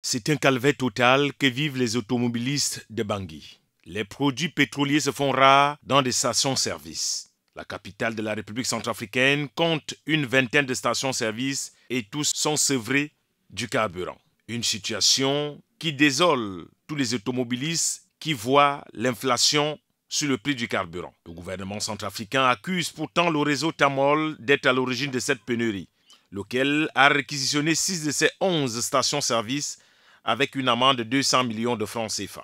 C'est un calvaire total que vivent les automobilistes de Bangui. Les produits pétroliers se font rares dans des stations-service. La capitale de la République centrafricaine compte une vingtaine de stations-service et tous sont sevrés du carburant. Une situation qui désole tous les automobilistes qui voient l'inflation sur le prix du carburant. Le gouvernement centrafricain accuse pourtant le réseau Tamol d'être à l'origine de cette pénurie, lequel a réquisitionné 6 de ses 11 stations-service avec une amende de 200 millions de francs CFA.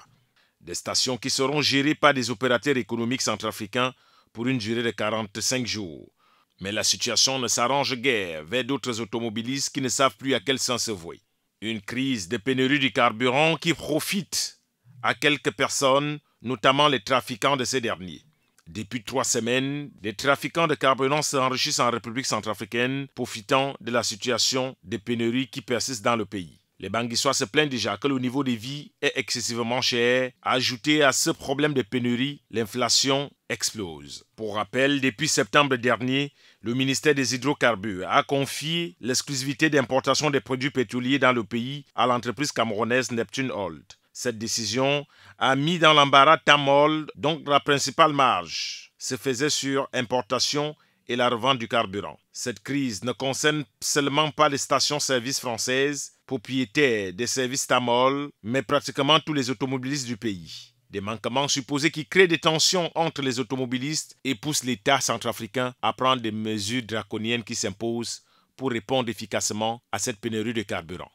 Des stations qui seront gérées par des opérateurs économiques centrafricains pour une durée de 45 jours. Mais la situation ne s'arrange guère vers d'autres automobilistes qui ne savent plus à quel sens se vouer. Une crise de pénurie du carburant qui profite à quelques personnes, notamment les trafiquants de ces derniers. Depuis 3 semaines, les trafiquants de carburant s'enrichissent en République centrafricaine, profitant de la situation de pénurie qui persiste dans le pays. Les Banguissois se plaignent déjà que le niveau de vie est excessivement cher. Ajouté à ce problème de pénurie, l'inflation explose. Pour rappel, depuis septembre dernier, le ministère des Hydrocarbures a confié l'exclusivité d'importation des produits pétroliers dans le pays à l'entreprise camerounaise Neptune Oil. Cette décision a mis dans l'embarras Tamol, donc la principale marge se faisait sur importation et la revente du carburant. Cette crise ne concerne seulement pas les stations-service françaises, propriétaires des services Tamol, mais pratiquement tous les automobilistes du pays. Des manquements supposés qui créent des tensions entre les automobilistes et poussent l'État centrafricain à prendre des mesures draconiennes qui s'imposent pour répondre efficacement à cette pénurie de carburant.